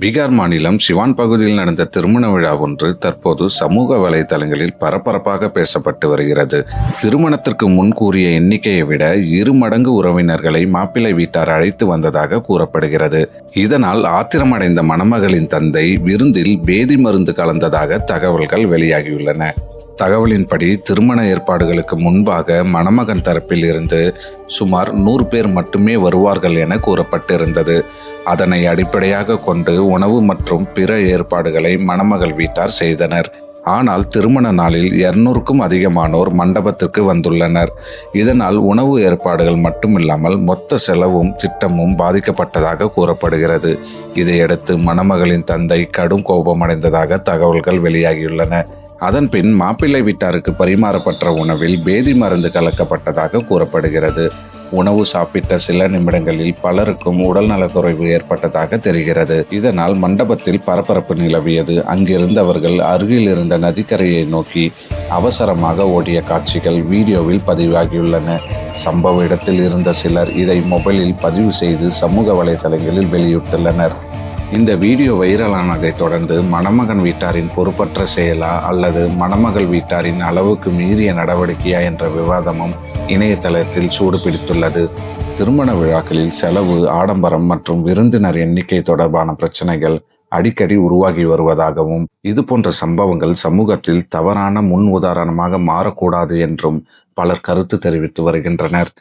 பீகார் மாநிலம் சிவான் பகுதியில் நடந்த திருமண விழா ஒன்று தற்போது சமூக வலைதளங்களில் பரபரப்பாக பேசப்பட்டு வருகிறது. திருமணத்திற்கு முன் கூறிய எண்ணிக்கையை விட 2 மடங்கு உறவினர்களை மாப்பிள்ளை வீட்டார் அழைத்து வந்ததாக கூறப்படுகிறது. இதனால் ஆத்திரமடைந்த மணமகளின் தந்தை விருந்தில் பேதி மருந்து கலந்ததாக தகவல்கள் வெளியாகியுள்ளன. தகவலின்படி திருமண ஏற்பாடுகளுக்கு முன்பாக மணமகன் தரப்பில் இருந்து சுமார் 100 பேர் மட்டுமே வருவார்கள் என கூறப்பட்டிருந்தது. அதனை அடிப்படையாக கொண்டு உணவு மற்றும் பிற ஏற்பாடுகளை மணமகள் வீட்டார் செய்தனர். ஆனால் திருமண நாளில் 200க்கும் அதிகமானோர் மண்டபத்திற்கு வந்துள்ளனர். இதனால் உணவு ஏற்பாடுகள் மட்டுமில்லாமல் மொத்த செலவும் திட்டமும் பாதிக்கப்பட்டதாக கூறப்படுகிறது. இதையடுத்து மணமகளின் தந்தை கடும் கோபமடைந்ததாக தகவல்கள் வெளியாகியுள்ளன. அதன்பின் மாப்பிள்ளை வீட்டாருக்கு பரிமாறப்பட்ட உணவில் பேதி மருந்து கலக்கப்பட்டதாக கூறப்படுகிறது. உணவு சாப்பிட்ட சில நிமிடங்களில் பலருக்கும் உடல் நலக்குறைவு ஏற்பட்டதாக தெரிகிறது. இதனால் மண்டபத்தில் பரபரப்பு நிலவியது. அங்கிருந்தவர்கள் அருகில் இருந்த நதிக்கரையை நோக்கி அவசரமாக ஓடிய காட்சிகள் வீடியோவில் பதிவாகியுள்ளன. சம்பவ இடத்தில் இருந்த சிலர் இதை மொபைலில் பதிவு செய்து சமூக வலைதளங்களில் வெளியிட்டுள்ளனர். இந்த வீடியோ வைரலானதை தொடர்ந்து மணமகன் வீட்டாரின் பொறுப்பற்ற செயலா அல்லது மணமகள் வீட்டாரின் அளவுக்கு மீறிய நடவடிக்கையா என்ற விவாதமும் இணையதளத்தில் சூடு பிடித்துள்ளது. திருமண விழாக்களில் செலவு, ஆடம்பரம் மற்றும் விருந்தினர் எண்ணிக்கை தொடர்பான பிரச்சனைகள் அடிக்கடி உருவாகி வருவதாகவும் இது போன்ற சம்பவங்கள் சமூகத்தில் தவறான முன் உதாரணமாக மாறக்கூடாது என்றும் பலர் கருத்து தெரிவித்து வருகின்றனர்.